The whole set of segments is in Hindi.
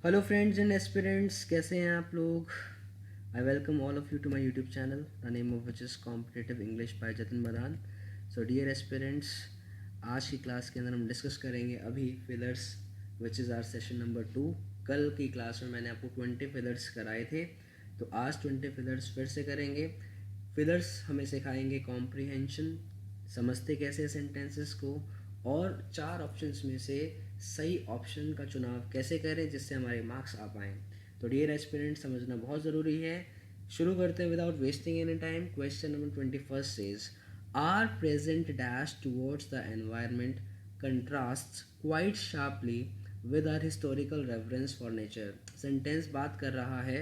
हेलो फ्रेंड्स एंड एस्पिरेंट्स, कैसे हैं आप लोग। I welcome all of you to my YouTube channel, the name of which is competitive English by Jatin Madan. So dear aspirants, आज की क्लास के अंदर हम डिस्कस करेंगे अभी fillers, which is our session number 2। कल की क्लास में मैंने आपको 20 फिलर्स कराए थे, तो आज 20 फिलर्स फिर से करेंगे। फिलर्स हमें सिखाएंगे कॉम्प्रिहेंशन, समझते कैसे सेंटेंसेस को, और 4 ऑप्शंस में से सही ऑप्शन का चुनाव कैसे करें जिससे हमारे मार्क्स आ पाएँ। तो डियर एस्पिरेंट, समझना बहुत ज़रूरी है। शुरू करते हैं without wasting any time. Question number 21 says our present dash towards the environment contrast quite sharply with our historical reference for nature. Sentence बात कर रहा है,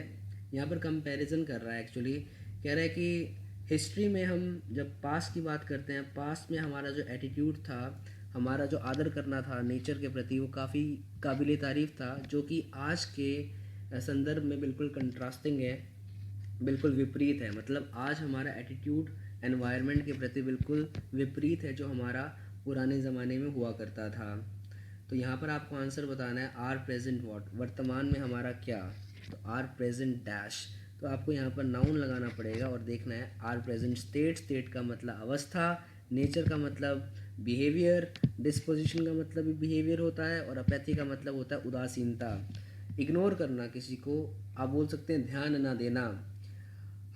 यहाँ पर कंपैरिजन कर रहा है। एक्चुअली कह रहा है कि हिस्ट्री में हम जब पास्ट की बात करते हैं, पास्ट में हमारा जो एटीट्यूड था, हमारा जो आदर करना था नेचर के प्रति, वो काफ़ी काबिल तारीफ़ था, जो कि आज के संदर्भ में बिल्कुल कंट्रास्टिंग है, बिल्कुल विपरीत है। मतलब आज हमारा एटीट्यूड एनवायरनमेंट के प्रति बिल्कुल विपरीत है जो हमारा पुराने ज़माने में हुआ करता था। तो यहाँ पर आपको आंसर बताना है आर प्रेजेंट वॉट, वर्तमान में हमारा क्या। तो आर प्रेजेंट डैश, तो आपको यहाँ पर नाउन लगाना पड़ेगा और देखना है आर प्रेजेंट स्टेट। स्टेट का मतलब अवस्था, नेचर का मतलब बिहेवियर, डिस्पोजिशन का मतलब भी बिहेवियर होता है, और अपैथी का मतलब होता है उदासीनता, इग्नोर करना किसी को। आप बोल सकते हैं ध्यान ना देना।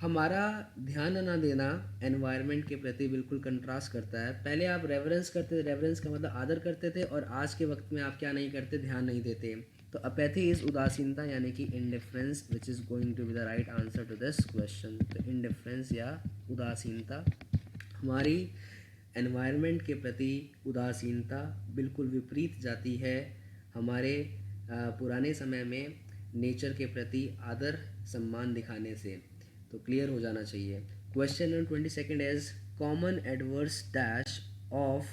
हमारा ध्यान ना देना एनवायरनमेंट के प्रति बिल्कुल कंट्रास्ट करता है। पहले आप रेवरेंस करते थे, रेवरेंस का मतलब आदर करते थे, और आज के वक्त में आप क्या नहीं करते, ध्यान नहीं देते। तो अपैथी इज उदासीनता, यानी कि indifference, which is going to be the right answer to this question. तो इनडिफरेंस या उदासीनता, हमारी एनवायरनमेंट के प्रति उदासीनता बिल्कुल विपरीत जाती है हमारे पुराने समय में नेचर के प्रति आदर सम्मान दिखाने से। तो क्लियर हो जाना चाहिए। Question number 22 is common adverse dash of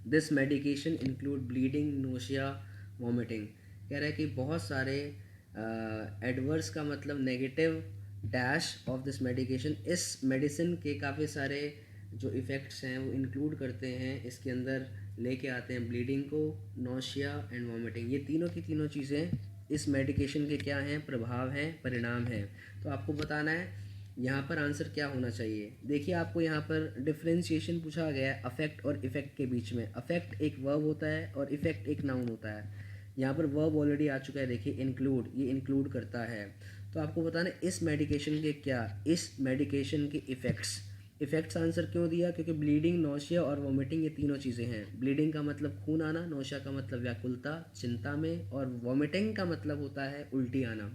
this medication include bleeding, nausea, vomiting. कह रहा है कि बहुत सारे एडवर्स का मतलब negative, dash of this medication, इस मेडिसिन के काफ़ी सारे जो इफ़ेक्ट्स हैं वो इंक्लूड करते हैं, इसके अंदर लेके आते हैं ब्लीडिंग को, नोशिया एंड वॉमिटिंग। ये तीनों की तीनों चीज़ें इस मेडिकेशन के क्या हैं, प्रभाव हैं, परिणाम हैं। तो आपको बताना है यहाँ पर आंसर क्या होना चाहिए। देखिए, आपको यहाँ पर डिफ्रेंशिएशन पूछा गया है अफेक्ट और इफेक्ट के बीच में। अफेक्ट एक वर्ब होता है और इफेक्ट एक नाउन होता है। यहाँ पर वर्ब ऑलरेडी आ चुका है, देखिए इंक्लूड, ये इंक्लूड करता है। तो आपको बताना है इस मेडिकेशन के क्या, इस मेडिकेशन के इफ़ेक्ट्स। इफ़ेक्ट्स आंसर क्यों दिया, क्योंकि ब्लीडिंग, नोशिया और वॉमिटिंग ये तीनों चीज़ें हैं। ब्लीडिंग का मतलब खून आना, नोशिया का मतलब व्याकुलता, चिंता में, और वॉमिटिंग का मतलब होता है उल्टी आना।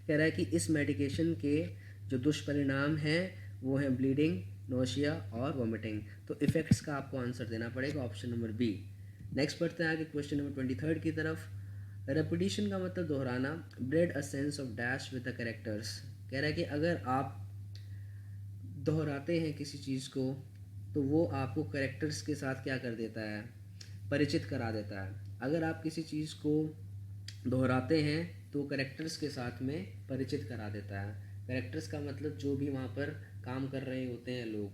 कह रहा है कि इस मेडिकेशन के जो दुष्परिणाम हैं वो हैं ब्लीडिंग, नोशिया और वॉमिटिंग। तो इफ़ेक्ट्स का आपको आंसर देना पड़ेगा ऑप्शन नंबर बी। नेक्स्ट बढ़ते हैं आगे क्वेश्चन नंबर 23 की तरफ। रेपिटिशन का मतलब दोहराना, bread a sense of dash with the characters. कह रहा है कि अगर आप दोहराते हैं किसी चीज़ को तो वो आपको कैरेक्टर्स के साथ क्या कर देता है, परिचित करा देता है। अगर आप किसी चीज़ को दोहराते हैं तो कैरेक्टर्स के साथ में परिचित करा देता है। कैरेक्टर्स का मतलब जो भी वहाँ पर काम कर रहे होते हैं लोग,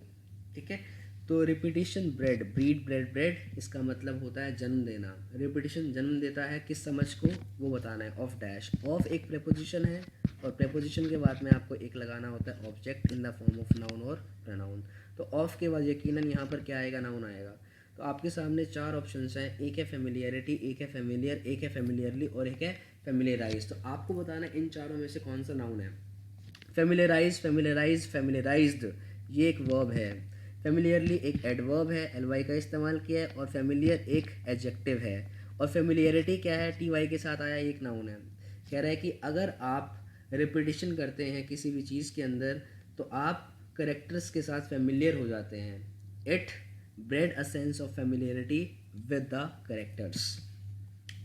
ठीक है। तो repetition bread, breed, bread, bread, इसका मतलब होता है जन्म देना। रिपीटिशन जन्म देता है किस समझ को, वो बताना है। ऑफ डैश, ऑफ एक प्रेपोजिशन है, और प्रेपोजिशन के बाद में आपको एक लगाना होता है object in the form of noun और प्रोनाउन। तो ऑफ के बाद यकीनन यहाँ पर क्या आएगा, नाउन आएगा। तो आपके सामने 4 ऑप्शंस हैं, एक है फेमिलियरिटी, एक है फेमिलियर, एक है फेमिलियरली और एक है फेमिलियराइज। तो आपको बताना है इन चारों में से कौन सा नाउन है। फेमिलियराइज, फेमिलियराइज, फेमिलियराइज्ड, ये एक वर्ब है। फेमिलियरली एक एडवर्ब है, एल का इस्तेमाल किया है, और फेमिलियर एक एडजेक्टिव है। और फेमिलियरिटी क्या है, टी के साथ आया, एक नाउन है। कह रहा है कि अगर आप रिपीटिशन करते हैं किसी भी चीज़ के अंदर तो आप करेक्टर्स के साथ फेमिलियर हो जाते हैं। It bread a sense of familiarity with the characters.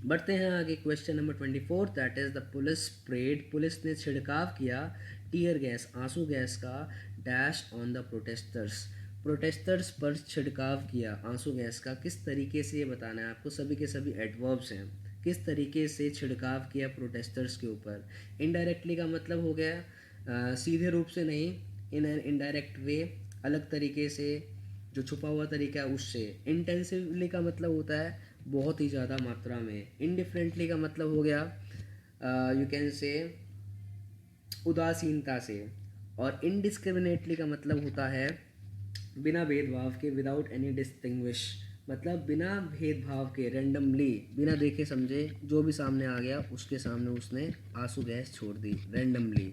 बढ़ते हैं आगे question number 24, that is the police spread, police ने छिड़काव किया टीयर गैस, आंसू गैस का, dash on the protesters, protesters पर छिड़काव किया आंसू गैस का। किस तरीके से ये बताना है आपको, सभी के सभी एडवर्ब्स हैं। किस तरीके से छिड़काव किया प्रोटेस्टर्स के ऊपर। इनडायरेक्टली का मतलब हो गया सीधे रूप से नहीं, इन एन इनडायरेक्ट वे, अलग तरीके से, जो छुपा हुआ तरीका है उससे। इंटेंसिवली का मतलब होता है बहुत ही ज़्यादा मात्रा में। इनडिफरेंटली का मतलब हो गया यू कैन से उदासीनता से, और इनडिस्क्रिमिनेटली का मतलब होता है बिना भेदभाव के, विदाउट एनी डिस्टिंग्विश, मतलब बिना भेदभाव के, रैंडमली, बिना देखे समझे जो भी सामने आ गया उसके सामने उसने आंसू गैस छोड़ दी रैंडमली।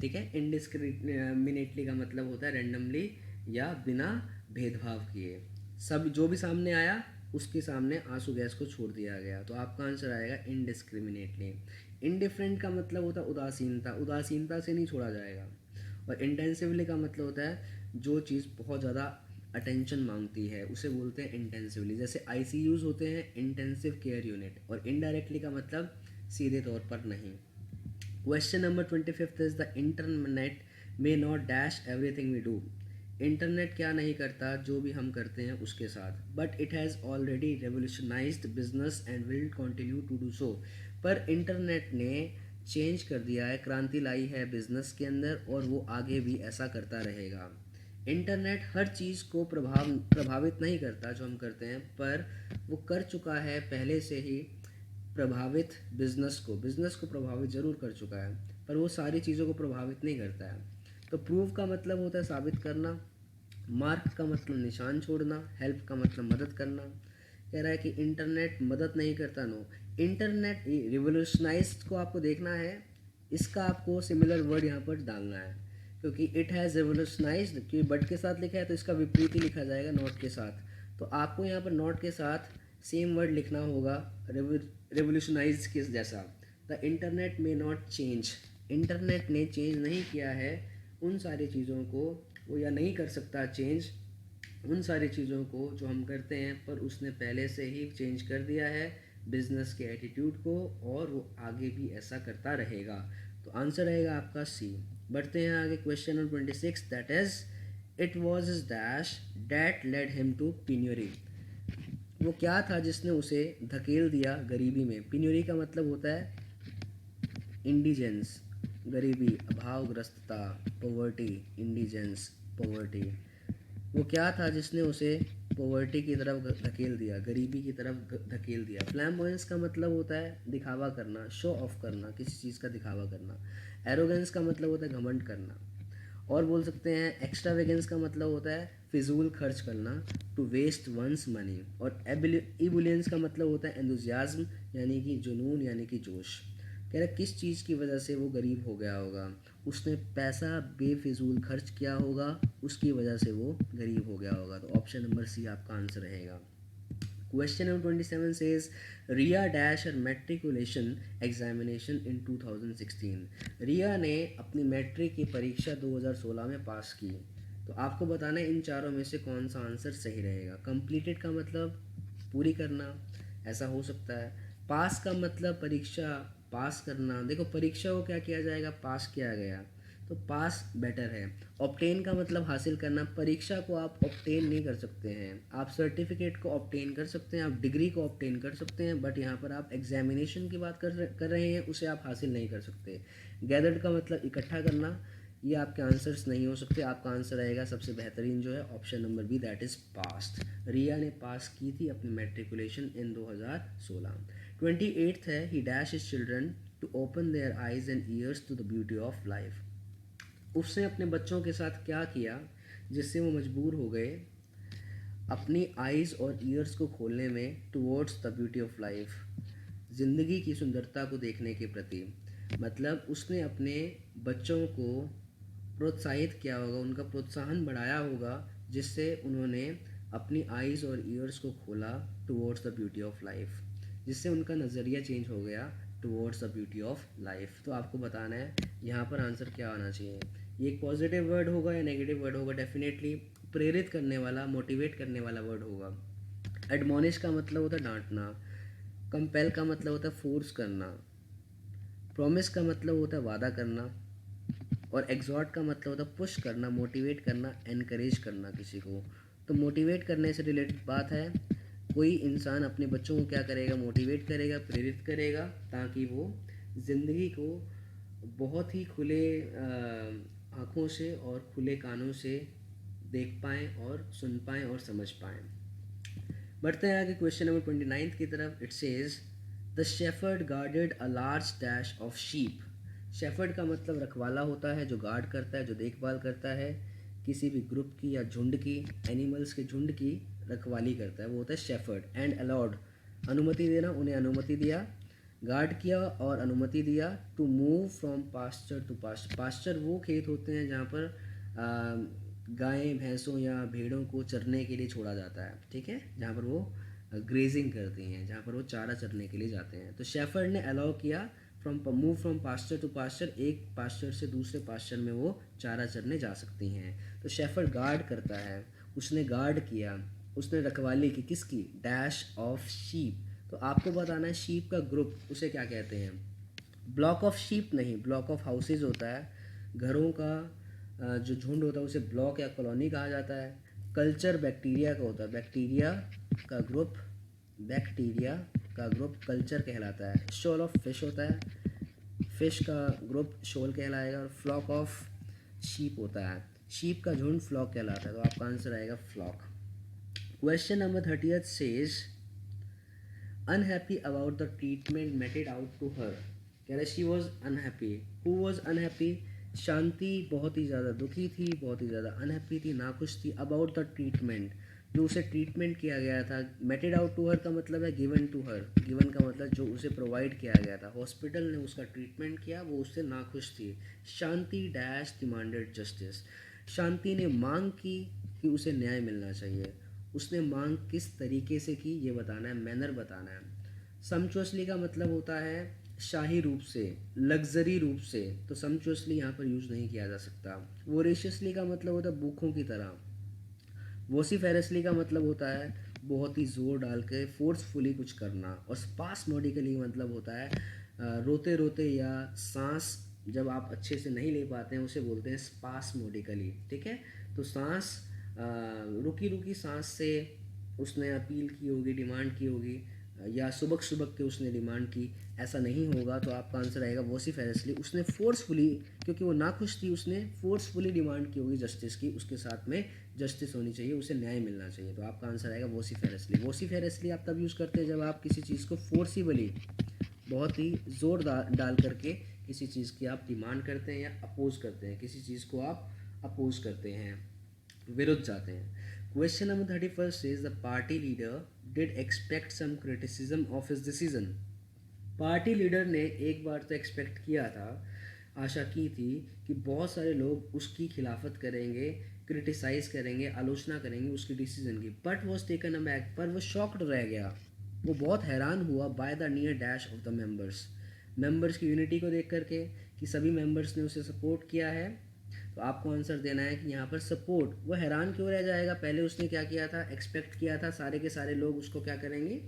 ठीक है, इनडिस्क्रिमिनेटली का मतलब होता है रैंडमली या बिना भेदभाव किए, सब जो भी सामने आया उसके सामने आंसू गैस को छोड़ दिया गया। तो आपका आंसर आएगा इनडिस्क्रिमिनेटली। इनडिफरेंट का मतलब होता है उदासीनता, उदासीनता से नहीं छोड़ा जाएगा। और इंटेंसिवली का मतलब होता है जो चीज़ बहुत ज़्यादा अटेंशन मांगती है उसे बोलते हैं इंटेंसिवली। जैसे आईसीयूज होते हैं इंटेंसिव केयर यूनिट। और इनडायरेक्टली का मतलब सीधे तौर पर नहीं। Question number 25 is the internet may not dash everything we do. Internet क्या नहीं करता जो भी हम करते हैं उसके साथ, but it has already revolutionized business and will continue to do so. पर इंटरनेट ने चेंज कर दिया है, क्रांति लाई है बिजनेस के अंदर, और वो आगे भी ऐसा करता रहेगा। इंटरनेट हर चीज़ को प्रभावित नहीं करता जो हम करते हैं, पर वो कर चुका है पहले से ही प्रभावित बिजनेस को प्रभावित ज़रूर कर चुका है, पर वो सारी चीज़ों को प्रभावित नहीं करता है। तो प्रूव का मतलब होता है साबित करना, मार्क का मतलब निशान छोड़ना, हेल्प का मतलब मदद करना। कह रहा है कि इंटरनेट मदद नहीं करता, नो। इंटरनेट रिवोल्यूशनाइज्ड को आपको देखना है, इसका आपको सिमिलर वर्ड यहाँ पर डालना है, क्योंकि इट हैज़ रिवोल्यूशनाइज्ड, क्योंकि बट के साथ लिखा है तो इसका विपरीत ही लिखा जाएगा नॉट के साथ। तो आपको यहाँ पर नॉट के साथ सेम वर्ड लिखना होगा रेवोल्यूशनाइज के जैसा। द इंटरनेट में नॉट चेंज, इंटरनेट ने चेंज नहीं किया है उन सारी चीज़ों को, वो या नहीं कर सकता चेंज उन सारी चीज़ों को जो हम करते हैं, पर उसने पहले से ही चेंज कर दिया है बिजनेस के एटीट्यूड को, और वो आगे भी ऐसा करता रहेगा। तो आंसर रहेगा आपका सी। बढ़ते हैं आगे, question number 26, that is it was is dash that led him to penury. वो क्या था जिसने उसे धकेल दिया गरीबी में। पिन्योरी का मतलब होता है इंडिजेंस, गरीबी, अभावग्रस्तता, पॉवर्टी, इंडिजेंस, पॉवर्टी। वो क्या था जिसने उसे पॉवर्टी की तरफ धकेल दिया, गरीबी की तरफ धकेल दिया। फ्लैम्बॉयंस का मतलब होता है दिखावा करना, शो ऑफ करना, किसी चीज़ का दिखावा करना। एरोगेंस का मतलब होता है घमंड करना। और बोल सकते हैं एक्स्ट्रावेगेंस का मतलब होता है फिजूल खर्च करना, टू वेस्ट वंस मनी। और इबुलियंस का मतलब होता है एंथुजियाज्म, यानी कि जुनून, यानी कि जोश। कह रहा किस चीज़ की वजह से वो गरीब हो गया होगा, उसने पैसा बेफिजूल खर्च किया होगा, उसकी वजह से वो गरीब हो गया होगा। तो ऑप्शन नंबर सी आपका आंसर रहेगा। Question number 27 says Riya dash her matriculation examination in 2016। Riya ने अपनी मैट्रिक की परीक्षा 2016 में पास की। तो आपको बताना है इन चारों में से कौन सा आंसर सही रहेगा। कंप्लीटेड का मतलब पूरी करना, ऐसा हो सकता है। पास का मतलब परीक्षा पास करना। देखो परीक्षा को क्या किया जाएगा, पास किया गया, तो पास बेटर है। ऑब्टेन का मतलब हासिल करना। परीक्षा को आप ऑब्टेन नहीं कर सकते हैं, आप सर्टिफिकेट को ऑब्टेन कर सकते हैं, आप डिग्री को ऑब्टेन कर सकते हैं, बट यहाँ पर आप एग्जामिनेशन की बात कर रहे हैं, उसे आप हासिल नहीं कर सकते। गैदर्ड का मतलब इकट्ठा करना। ये आपके आंसर्स नहीं हो सकते। आपका आंसर रहेगा सबसे बेहतरीन जो है option number B, that is past. Riya ने पास की थी अपनी मैट्रिकुलेशन इन 2016। 28th है he dash his children to open their eyes and ears to the beauty of life. उसने अपने बच्चों के साथ क्या किया जिससे वो मजबूर हो गए अपनी आइज़ और ईयर्स को खोलने में, towards the beauty of life, ज़िंदगी की सुंदरता को देखने के प्रति। मतलब उसने अपने बच्चों को प्रोत्साहित किया होगा, उनका प्रोत्साहन बढ़ाया होगा, जिससे उन्होंने अपनी आइज़ और ईयर्स को खोला towards the beauty of life, जिससे उनका नज़रिया चेंज हो गया towards the beauty of life. तो आपको बताना है यहाँ पर आंसर क्या आना चाहिए। ये एक पॉजिटिव वर्ड होगा या नेगेटिव वर्ड होगा। डेफिनेटली प्रेरित करने वाला, मोटिवेट करने वाला वर्ड होगा। एडमोनिश का मतलब होता है डांटना। कंपेल का मतलब होता है फोर्स करना। प्रॉमिस का मतलब होता है वादा करना। और एग्जॉर्ट का मतलब होता है पुश करना, मोटिवेट करना, एनकरेज करना किसी को। तो मोटिवेट करने से रिलेटेड बात है, कोई इंसान अपने बच्चों को क्या करेगा, मोटिवेट करेगा, प्रेरित करेगा, ताकि वो ज़िंदगी को बहुत ही खुले आँखों से और खुले कानों से देख पाएँ और सुन पाएँ और समझ पाएँ। बढ़ते हैं आगे क्वेश्चन नंबर 29 की तरफ. It says the shepherd guarded a large dash of sheep. Shepherd का मतलब रखवाला होता है, जो गार्ड करता है, जो देखभाल करता है किसी भी ग्रुप की या झुंड की, एनिमल्स के झुंड की रखवाली करता है, वो होता है शेफर्ड. एंड अलाउड, अनुमति देना, उन्हें अनुमति दिया, गार्ड किया और अनुमति दिया. To move from pasture to pasture. Pasture वो खेत होते हैं जहाँ पर गायें भैंसों या भेड़ों को चरने के लिए छोड़ा जाता है, ठीक है, जहाँ पर वो ग्रेजिंग करती हैं, जहाँ पर वो चारा चरने के लिए जाते हैं. तो शेफर्ड ने अलाउ किया move from pasture to pasture, एक पास्चर से दूसरे पास्चर में वो चारा चरने जा सकती हैं. तो शेफर्ड गार्ड करता है, उसने गार्ड किया, उसने रखवाली की, किसकी, डैश ऑफ शीप. तो आपको बताना है शीप का ग्रुप उसे क्या कहते हैं. ब्लॉक ऑफ शीप नहीं, ब्लॉक ऑफ हाउसेज होता है. घरों का जो झुंड होता है उसे ब्लॉक या कॉलोनी कहा जाता है. कल्चर बैक्टीरिया का होता है, बैक्टीरिया का ग्रुप, बैक्टीरिया का ग्रुप कल्चर कहलाता है. शोल ऑफ फिश होता है, फिश का ग्रुप शोल कहलाएगा. और फ्लॉक ऑफ शीप होता है, शीप का झुंड फ्लॉक कहलाता है. तो आपका आंसर आएगा flock. Question number 30 says unhappy about the treatment meted out to her. कह रहे she was unhappy. Who was unhappy? Shanti बहुत ही ज़्यादा दुखी थी, बहुत ही ज़्यादा अनहैप्पी थी, नाखुश थी अबाउट द ट्रीटमेंट, जो उसे ट्रीटमेंट किया गया था. मेटेड आउट टू हर का मतलब है गिवन टू हर. गिवन का मतलब जो उसे प्रोवाइड किया गया था, हॉस्पिटल ने उसका ट्रीटमेंट किया, वो उससे नाखुश थी. शांति डैश डिमांडेड जस्टिस. शांति ने मांग की कि उसे न्याय मिलना चाहिए. उसने मांग किस तरीके से की ये बताना है, मैनर बताना है. सम्चुअसली का मतलब होता है शाही रूप से, लग्जरी रूप से. तो सम्चुअसली यहाँ पर यूज़ नहीं किया जा सकता. वोरेशियसली का मतलब होता है भूखों की तरह. वोसिफेरसली का मतलब होता है बहुत ही जोर डाल के फोर्सफुली कुछ करना. और स्पास्मोडिकली मतलब होता है रोते रोते या सांस जब आप अच्छे से नहीं ले पाते हैं उसे बोलते हैं स्पास्मोडिकली, ठीक है. तो सांस रुकी रुकी सांस से उसने अपील की होगी, डिमांड की होगी, या सुबक सुबक के उसने डिमांड की, ऐसा नहीं होगा. तो आपका आंसर आएगा वोसिफेरसली. उसने फोर्सफुली, क्योंकि वो नाखुश थी, उसने फोर्सफुली डिमांड की होगी जस्टिस की, उसके साथ में जस्टिस होनी चाहिए, उसे न्याय मिलना चाहिए. तो आपका आंसर आएगा वोसिफेरसली. वोसिफेरसली आप तब यूज़ करते हैं जब आप किसी चीज़ को फोर्सिबली, बहुत ही जोर डाल करके किसी चीज़ की आप डिमांड करते हैं या अपोज करते हैं, किसी चीज़ को आप अपोज करते हैं, विरुद्ध जाते हैं. Question number 31 says the party leader did expect some criticism of his decision. Party leader ने एक बार तो एक्सपेक्ट किया था, आशा की थी कि बहुत सारे लोग उसकी खिलाफत करेंगे, क्रिटिसाइज़ करेंगे, आलोचना करेंगे उसकी डिसीजन की. बट वॉज टेकन अबैक, पर वो शॉक्ड रह गया, वो बहुत हैरान हुआ by the near dash of the members की यूनिटी को देख करके कि सभी मेंबर्स ने उसे सपोर्ट किया है. तो आपको आंसर देना है कि यहाँ पर सपोर्ट. वो हैरान क्यों रह जाएगा, पहले उसने क्या किया था, एक्सपेक्ट किया था सारे के सारे लोग उसको क्या करेंगे,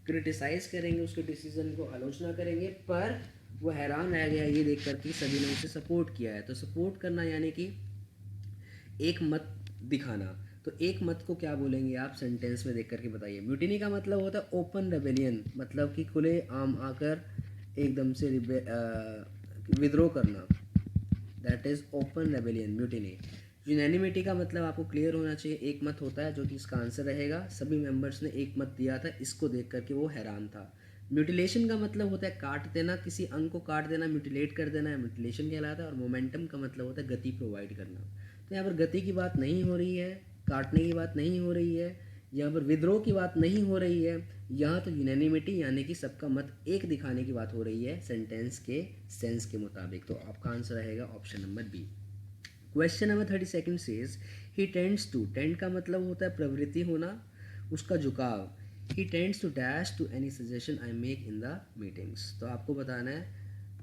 क्रिटिसाइज़ करेंगे, उसके डिसीजन को आलोचना करेंगे, पर वो हैरान रह गया ये देख कर कि सभी ने उसे सपोर्ट किया है. तो सपोर्ट करना यानी कि एक मत दिखाना. तो एक मत को क्या बोलेंगे आप, सेंटेंस में देख करके बताइए. म्यूटिनी का मतलब होता है ओपन रेबेलियन, मतलब कि खुले आम आकर एकदम से विद्रोह करना, that is open rebellion, mutiny. Unanimity का मतलब आपको क्लियर होना चाहिए, एक मत होता है जो कि इसका आंसर रहेगा. सभी मेंबर्स ने एक मत दिया था, इसको देख करके वो हैरान था. म्यूटिलेशन का मतलब होता है काट देना, किसी अंग को काट देना, म्यूटिलेट कर देना है, म्यूटिलेशन कहलाता है. और मोमेंटम का मतलब होता है गति प्रोवाइड करना. तो यहाँ पर गति की बात नहीं हो रही है, काटने की बात नहीं हो रही है, यहाँ पर विद्रोह की बात नहीं हो रही है, यहाँ तो यूनैनिमिटी यानी कि सबका मत एक दिखाने की बात हो रही है सेंटेंस के सेंस के मुताबिक. तो आपका आंसर रहेगा option number B. Question number 32 says he tends to. Tend का मतलब होता है प्रवृत्ति होना, उसका झुकाव. He tends to dash to any suggestion I make in the meetings. तो आपको बताना है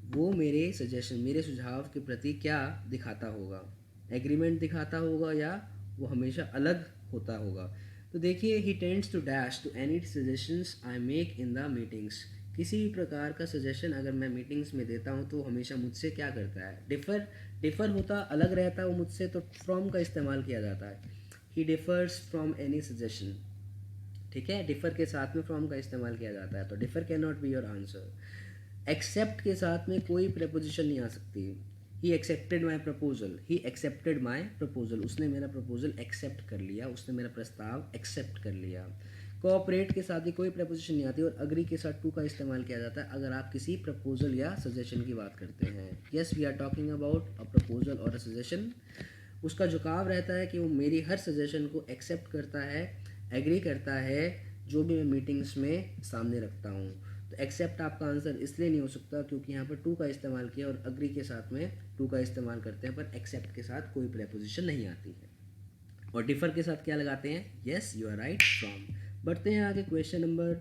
वो मेरे सजेशन, मेरे सुझाव के प्रति क्या दिखाता होगा, एग्रीमेंट दिखाता होगा या वो हमेशा अलग होता होगा. तो देखिए he tends to dash to any suggestions I make in the meetings. किसी भी प्रकार का सजेशन अगर मैं मीटिंग्स में देता हूँ तो हमेशा मुझसे क्या करता है, डिफ़र होता, अलग रहता है वो मुझसे. तो फ्रॉम का इस्तेमाल किया जाता है. ही डिफ़र्स फ्रॉम एनी सजेशन, ठीक है, डिफ़र के साथ में फ्रॉम का इस्तेमाल किया जाता है. तो differ can not be your answer. Except के साथ में कोई प्रपोजिशन नहीं आ सकती. He accepted my proposal, he accepted my proposal, उसने मेरा प्रपोजल एक्सेप्ट कर लिया, उसने मेरा प्रस्ताव एक्सेप्ट कर लिया. कोऑपरेट के साथ भी कोई प्रपोजिशन नहीं आती और अग्री के साथ टू का इस्तेमाल किया जाता है अगर आप किसी प्रपोजल या सजेशन की बात करते हैं। Yes, we are talking about a proposal और अ सजेशन। उसका झुकाव रहता है कि वो मेरी हर सजेशन को एक्सेप्ट करता है, एग्री करता है, जो भी मैं मीटिंग्स में सामने रखता हूँ। तो एक्सेप्ट आपका आंसर इसलिए नहीं हो सकता क्योंकि यहाँ पर टू का इस्तेमाल किया और अग्री के साथ में टू का इस्तेमाल करते हैं, पर एक्सेप्ट के साथ कोई प्रपोजिशन नहीं आती है। और डिफर के साथ क्या लगाते हैं? Yes, you are right, from. बढ़ते हैं आगे क्वेश्चन नंबर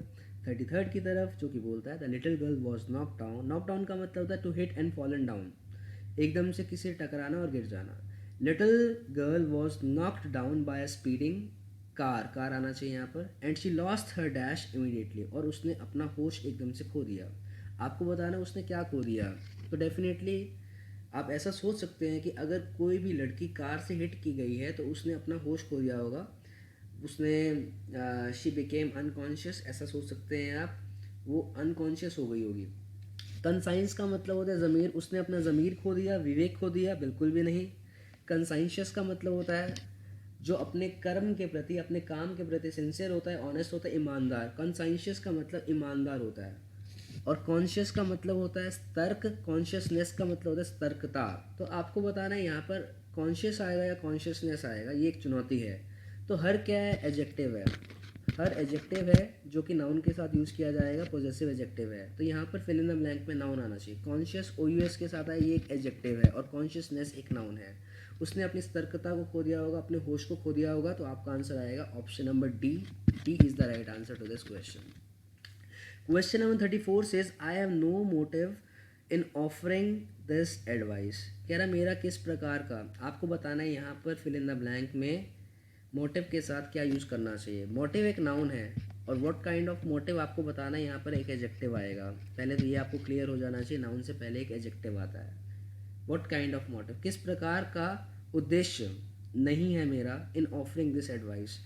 33 की तरफ, जो कि बोलता है the little girl was knock down. Knock down का मतलब होता है to hit and fallen down, एकदम से किसी से टकराना और गिर जाना। Little girl was knocked down by a speeding car, car आना चाहिए यहाँ पर, and she lost her dash immediately, और उसने अपना होश एकदम से खो दिया। आपको बताना उसने क्या खो दिया। तो डेफिनेटली आप ऐसा सोच सकते हैं कि अगर कोई भी लड़की कार से हिट की गई है तो उसने अपना होश खो दिया होगा, उसने शी बिकेम अनकॉन्शियस, ऐसा सोच सकते हैं आप, वो अनकॉन्शियस हो गई होगी। कंसाइंस का मतलब होता है ज़मीर, उसने अपना ज़मीर खो दिया, विवेक खो दिया, बिल्कुल भी नहीं। कंसाइंशियस का मतलब होता है जो अपने कर्म के प्रति, अपने काम के प्रति सिंसियर होता है, ऑनेस्ट होता है, ईमानदार। कंसाइंशियस का मतलब ईमानदार होता है। और कॉन्शियस का मतलब होता है तर्क, कॉन्शियसनेस का मतलब होता है सतर्कता। तो आपको बताना है यहाँ पर कॉन्शियस आएगा या कॉन्शियसनेस आएगा, ये एक चुनौती है। तो हर क्या है? एडजेक्टिव है। हर एडजेक्टिव है जो कि नाउन के साथ यूज़ किया जाएगा, पॉजेसिव एडजेक्टिव है। तो यहाँ पर फिल इन द ब्लैंक में नाउन आना चाहिए। कॉन्शियस OUS के साथ है, ये एक एडजेक्टिव है, और कॉन्शियसनेस एक नाउन है। उसने अपनी सतर्कता को खो दिया होगा, अपने होश को खो दिया होगा, तो आपका आंसर आएगा option number D. D is the right answer to this question. Question number 34 says, I have no motive in offering this advice. कह रहा मेरा किस प्रकार का, आपको बताना है यहाँ पर फिल इन द ब्लैंक में मोटिव के साथ क्या यूज़ करना चाहिए। मोटिव एक नाउन है, और व्हाट काइंड ऑफ मोटिव आपको बताना है, यहाँ पर एक एडजेक्टिव आएगा। पहले तो ये आपको क्लियर हो जाना चाहिए, नाउन से पहले एक एडजेक्टिव आता है। व्हाट काइंड ऑफ मोटिव, किस प्रकार का उद्देश्य नहीं है मेरा इन ऑफरिंग दिस एडवाइस।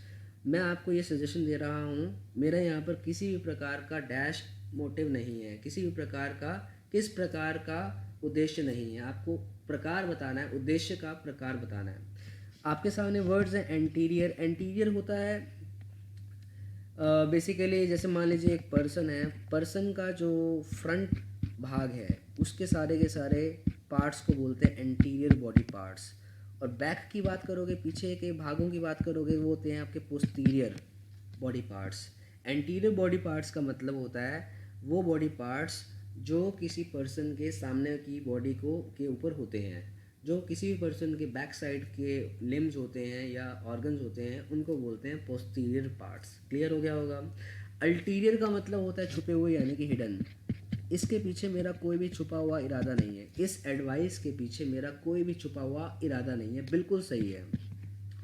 मैं आपको ये सजेशन दे रहा हूँ, मेरा यहाँ पर किसी भी प्रकार का डैश मोटिव नहीं है, किसी भी प्रकार का, किस प्रकार का उद्देश्य नहीं है। आपको प्रकार बताना है, उद्देश्य का प्रकार बताना है। आपके सामने वर्ड्स हैं एंटीरियर। एंटीरियर होता है बेसिकली जैसे मान लीजिए एक पर्सन है, पर्सन का जो फ्रंट भाग है उसके सारे के सारे पार्ट्स को बोलते हैं एंटीरियर बॉडी पार्ट्स। और बैक की बात करोगे, पीछे के भागों की बात करोगे, वो होते हैं आपके posterior body parts. Anterior body parts का मतलब होता है वो बॉडी पार्ट्स जो किसी पर्सन के सामने की बॉडी को के ऊपर होते हैं, जो किसी भी पर्सन के बैक साइड के लिम्स होते हैं या ऑर्गन्स होते हैं, उनको बोलते हैं पोस्टीरियर पार्ट्स। क्लियर हो गया होगा। अल्टीरियर का मतलब होता है छुपे हुए, यानी कि हिडन। इसके पीछे मेरा कोई भी छुपा हुआ इरादा नहीं है, इस एडवाइस के पीछे मेरा कोई भी छुपा हुआ इरादा नहीं है, बिल्कुल सही है।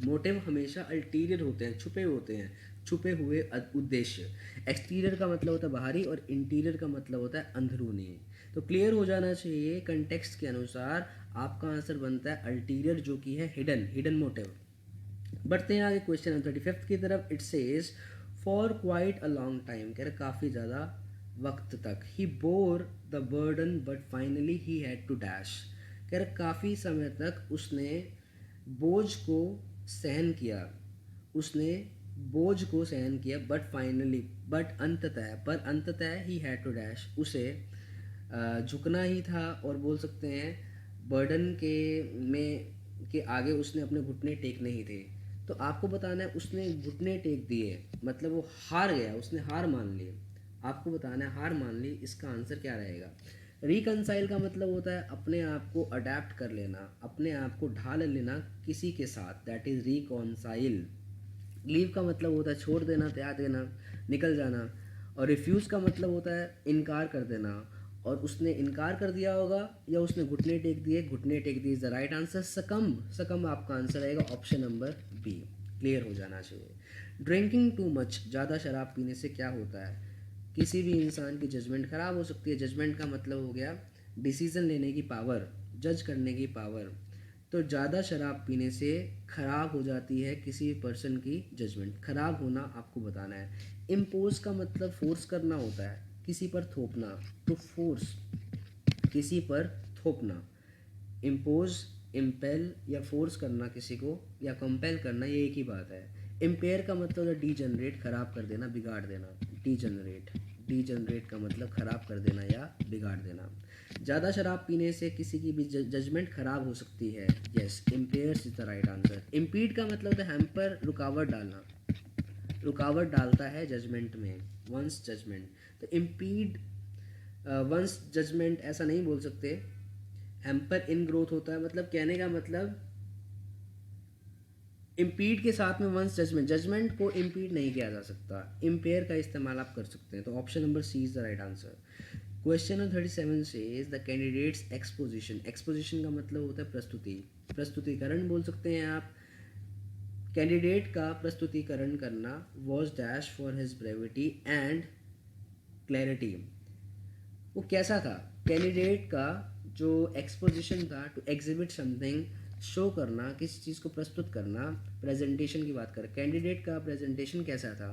मोटिव हमेशा अल्टीरियर होते हैं, छुपे होते हैं, छुपे हुए उद्देश्य। एक्सटीरियर का मतलब होता है बाहरी, और इंटीरियर का मतलब होता है अंदरूनी। तो क्लियर हो जाना चाहिए, कंटेक्स्ट के अनुसार आपका आंसर बनता है अल्टीरियर, जो कि है हिडन, हिडन मोटिव। बढ़ते हैं आगे क्वेश्चन नंबर 35 की तरफ। It says for quite a long time, कह रहे काफ़ी ज़्यादा वक्त तक। He bore the burden but finally he had to dash, कह रहे काफ़ी समय तक उसने बोझ को सहन किया, उसने बोझ को सहन किया, बट फाइनली, बट अंततः, पर अंततः ही हैड टू डैश, उसे झुकना ही था, और बोल सकते हैं बर्डन के आगे उसने अपने घुटने टेकने ही थे। तो आपको बताना है उसने घुटने टेक दिए, मतलब वो हार गया, उसने हार मान ली। आपको बताना है हार मान ली, इसका आंसर क्या रहेगा। रिकनसाइल का मतलब होता है अपने आप को अडेप्ट कर लेना, अपने आप को ढाल लेना किसी के साथ, दैट इज़ रिकॉन्साइल। लीव का मतलब होता है छोड़ देना, त्याग देना, निकल जाना। और रिफ्यूज़ का मतलब होता है इनकार कर देना, और उसने इनकार कर दिया होगा, या उसने घुटने टेक दिए, घुटने टेक दिए इज़ द राइट आंसर। सकम, सकम आपका आंसर आएगा ऑप्शन नंबर बी। क्लियर हो जाना चाहिए। ड्रिंकिंग टू मच, ज़्यादा शराब पीने से क्या होता है। किसी भी इंसान की जजमेंट ख़राब हो सकती है। जजमेंट का मतलब हो गया डिसीज़न लेने की पावर, जज करने की पावर। तो ज़्यादा शराब पीने से ख़राब हो जाती है किसी पर्सन की जजमेंट। ख़राब होना आपको बताना है। इम्पोज का मतलब फोर्स करना होता है, किसी पर थोपना। तो फोर्स, किसी पर थोपना। इम्पोज, इम्पेल या फोर्स करना किसी को, या कंपेल करना, ये एक ही बात है। इम्पेयर का मतलब है डीजनरेट, ख़राब कर देना, बिगाड़ देना। डीजनरेट का मतलब ख़राब कर देना या बिगाड़ देना। ज़्यादा शराब पीने से किसी की भी जजमेंट ख़राब हो सकती है। Yes, impairs is the right answer. Impede का मतलब है हैम्पर, रुकावट डालना, रुकावट डालता है जजमेंट में, वंस जजमेंट। तो इम्पीड वंस जजमेंट ऐसा नहीं बोल सकते। हैम्पर इन ग्रोथ होता है, मतलब कहने का मतलब इम्पीड के साथ में वंस जजमेंट, जजमेंट को इम्पीड नहीं किया जा सकता। इम्पेयर का इस्तेमाल आप कर सकते हैं। तो option number C is the right answer. Question number 37 से is the candidate's exposition. Exposition का मतलब होता है प्रस्तुति, प्रस्तुतिकरण बोल सकते हैं आप। कैंडिडेट का प्रस्तुतिकरण करना was dash for his brevity and clarity. वो कैसा था? कैंडिडेट का जो एक्सपोजिशन था, टू एग्जिबिट समथिंग, शो करना, किसी चीज़ को प्रस्तुत करना। प्रेजेंटेशन की बात करें, कैंडिडेट का प्रेजेंटेशन कैसा था?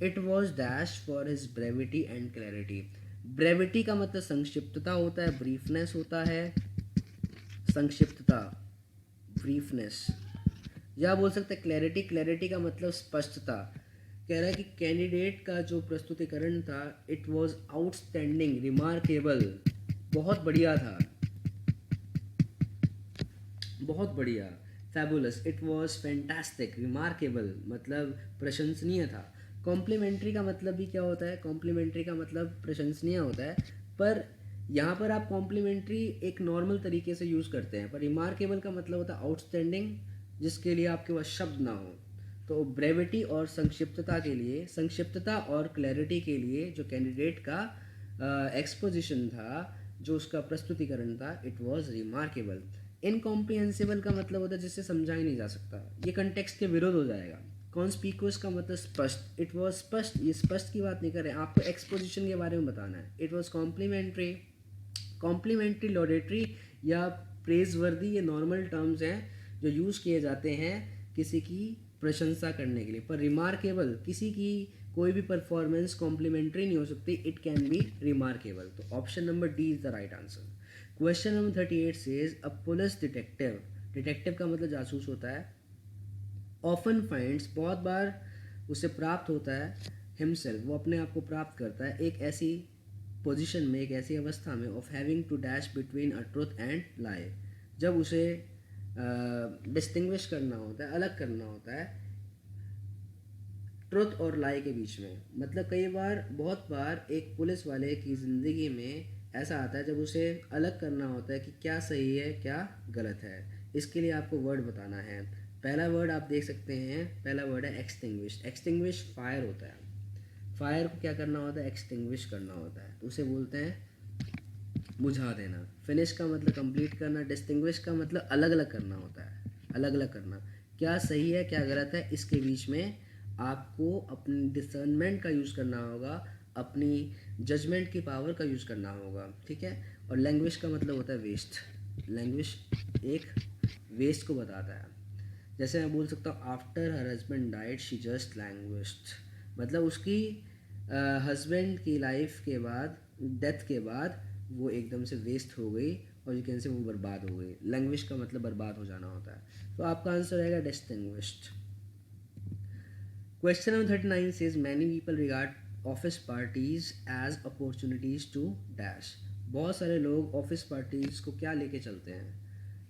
It was dash for his brevity and clarity. Brevity का मतलब संक्षिप्तता होता है, ब्रीफनेस होता है, संक्षिप्तता, ब्रीफनेस। या बोल सकते हैं क्लैरिटी, क्लैरिटी का मतलब स्पष्टता। कह रहा है कि कैंडिडेट का जो प्रस्तुतिकरण था, इट वॉज आउटस्टैंडिंग, रिमार्केबल, बहुत बढ़िया था, बहुत बढ़िया। Fabulous, it was fantastic, remarkable मतलब प्रशंसनीय था। कॉम्प्लीमेंट्री का मतलब भी क्या होता है? कॉम्प्लीमेंट्री का मतलब प्रशंसनीय होता है, पर यहाँ पर आप कॉम्प्लीमेंट्री एक नॉर्मल तरीके से यूज़ करते हैं, पर रिमार्केबल का मतलब होता है आउटस्टैंडिंग, जिसके लिए आपके पास शब्द ना हो। तो ब्रेविटी और संक्षिप्तता के लिए, संक्षिप्तता और क्लैरिटी के लिए जो कैंडिडेट का एक्सपोजिशन था, जो उसका प्रस्तुतिकरण था, इट वॉज रिमार्केबल। इनकॉम्प्रिहेंसिबल का मतलब होता है जिससे समझा ही नहीं जा सकता, ये कंटेक्स्ट के विरोध हो जाएगा। कॉन्स्पिकुअस का मतलब स्पष्ट, इट वॉज स्पष्ट, ये स्पष्ट की बात नहीं कर रहे हैं, आपको एक्सपोजिशन के बारे में बताना है। इट वॉज कॉम्प्लीमेंट्री, कॉम्प्लीमेंट्री, लॉडेटरी या प्रेजवर्दी, ये नॉर्मल टर्म्स हैं जो यूज़ किए जाते हैं किसी की प्रशंसा करने के लिए। पर रिमार्केबल, किसी की कोई भी परफॉर्मेंस कॉम्प्लीमेंट्री नहीं हो सकती, इट कैन बी रिमार्केबल। तो option number D is the right answer. Question number 38 says a police detective, detective का मतलब जासूस होता है, ऑफन फाइंड्स, बहुत बार उसे प्राप्त होता है, हिमसेल्फ, वो अपने आप को प्राप्त करता है, एक ऐसी पोजीशन में, एक ऐसी अवस्था में, of having to dash between a truth and lie, जब उसे डिस्टिंग्विश करना होता है, अलग करना होता है ट्रुथ और लाई के बीच में। मतलब कई बार, बहुत बार एक पुलिस वाले की ज़िंदगी में ऐसा आता है जब उसे अलग करना होता है कि क्या सही है क्या गलत है। इसके लिए आपको वर्ड बताना है। पहला वर्ड आप देख सकते हैं, पहला वर्ड है एक्सटिंग्विश। एक्सटिंग्विश फायर होता है, फायर को क्या करना होता है? एक्सटिंग्विश करना होता है, तो उसे बोलते हैं बुझा देना। फिनिश का मतलब कंप्लीट करना, डिस्टिंग्विश का मतलब अलग अलग करना होता है, अलग अलग करना, क्या सही है क्या गलत है, इसके बीच में आपको अपनी डिसर्नमेंट का यूज़ करना होगा, अपनी जजमेंट की पावर का यूज़ करना होगा, ठीक है। और लैंग्वेज का मतलब होता है वेस्ट, लैंग्वेज एक वेस्ट को बताता है। जैसे मैं बोल सकता हूँ after her husband died she just languished, मतलब उसकी हस्बैंड की लाइफ के बाद, डेथ के बाद वो एकदम से वेस्ट हो गई, और यू कैन से वो बर्बाद हो गई। लैंग्वेज का मतलब बर्बाद हो जाना होता है। तो आपका आंसर रहेगा distinguished. Question number 39 says many people regard office parties as opportunities to dash. बहुत सारे लोग ऑफिस पार्टीज को क्या लेके चलते हैं?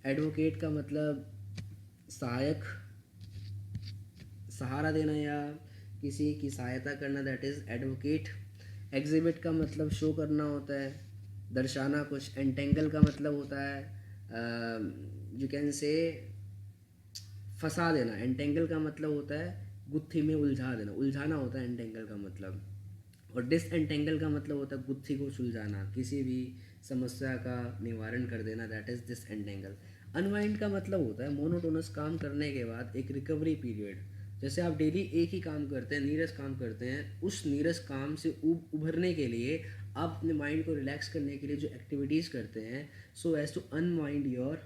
एडवोकेट का मतलब सहायक, सहारा देना या किसी की सहायता करना, दैट इज़ एडवोकेट। एग्जिबिट का मतलब शो करना होता है, दर्शाना कुछ। एंटेंगल का मतलब होता है यू कैन से फंसा देना। एंटेंगल का मतलब होता है गुत्थी में उलझा देना, उलझाना होता है एंटेंगल का मतलब। और डिसएंटेंगल का मतलब होता है गुत्थी को सुलझाना, किसी भी समस्या का निवारण कर देना, दैट इज़ डिसएंटेंगल। अनवाइंड का मतलब होता है मोनोटोनस काम करने के बाद एक रिकवरी पीरियड। जैसे आप डेली एक ही काम करते हैं, नीरस काम करते हैं, उस नीरस काम से उभरने के लिए आप अपने माइंड को रिलैक्स करने के लिए जो एक्टिविटीज़ करते हैं, so as to unwind your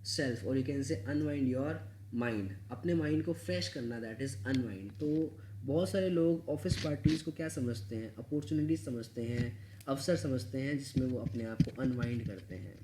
self, और you can say unwind your mind, अपने माइंड को फ्रेश करना, दैट इज़ अनवाइंड। तो बहुत सारे लोग ऑफिस पार्टीज़ को क्या समझते हैं? अपॉर्चुनिटीज समझते हैं, अवसर समझते हैं, जिसमें वो अपने आप को अनवाइंड करते हैं।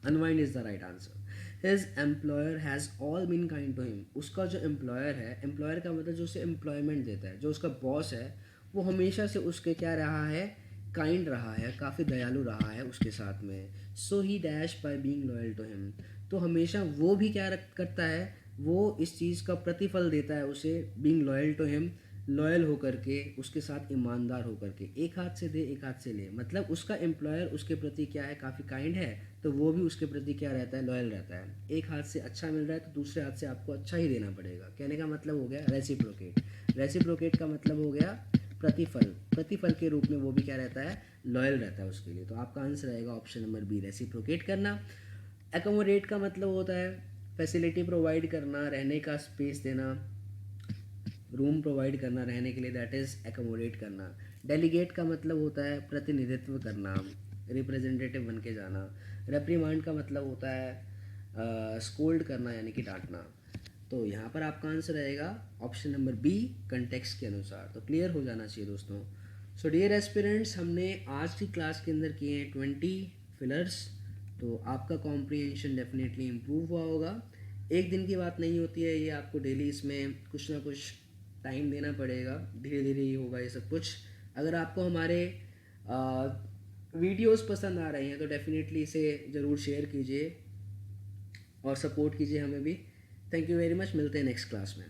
Unwind is the right answer. His employer has all been kind to him. उसका जो एम्प्लॉयर है, एम्प्लॉयर का मतलब जो उसे एम्प्लॉयमेंट देता है, जो उसका बॉस है, वो हमेशा से उसके क्या रहा है, काइंड रहा है, काफ़ी दयालु रहा है उसके साथ में। So he dash by being loyal to him. तो हमेशा वो भी क्या करता है, वो इस चीज़ का प्रतिफल देता है उसे, being loyal to him, loyal होकर के, उसके साथ ईमानदार होकर के। एक हाथ से दे एक हाथ से ले, मतलब उसका एम्प्लॉयर उसके प्रति क्या है, काफ़ी काइंड है, तो वो भी उसके प्रति क्या रहता है, लॉयल रहता है। एक हाथ से अच्छा मिल रहा है तो दूसरे हाथ से आपको अच्छा ही देना पड़ेगा। कहने का मतलब हो गया रेसिप्रोकेट। रेसिप्रोकेट का मतलब हो गया प्रतिफल। प्रतिफल के रूप में वो भी क्या रहता है, लॉयल रहता है उसके लिए। तो आपका आंसर रहेगा ऑप्शन नंबर बी, रेसिप्रोकेट करना। एकोमोडेट का मतलब होता है फैसिलिटी प्रोवाइड करना, रहने का स्पेस देना, रूम प्रोवाइड करना रहने के लिए, दैट इज़ एकोमोडेट करना। डेलीगेट का मतलब होता है प्रतिनिधित्व करना, रिप्रेजेंटेटिव बन के जाना। रेप्रीमांड का मतलब होता है स्कोल्ड करना, यानी कि डांटना। तो यहाँ पर आपका आंसर रहेगा ऑप्शन नंबर बी, कंटेक्स्ट के अनुसार। तो क्लियर हो जाना चाहिए दोस्तों। सो डियर एस्पिरेंट्स, हमने आज की क्लास के अंदर किए हैं 20 फिलर्स। तो आपका कॉम्प्रिहेंशन डेफिनेटली इम्प्रूव हुआ होगा। एक दिन की बात नहीं होती है ये, आपको डेली इसमें कुछ ना कुछ टाइम देना पड़ेगा, धीरे धीरे ही होगा ये सब कुछ। अगर आपको हमारे वीडियोस पसंद आ रहे हैं तो डेफिनेटली इसे ज़रूर शेयर कीजिए और सपोर्ट कीजिए हमें भी। थैंक यू वेरी मच, मिलते हैं नेक्स्ट क्लास में।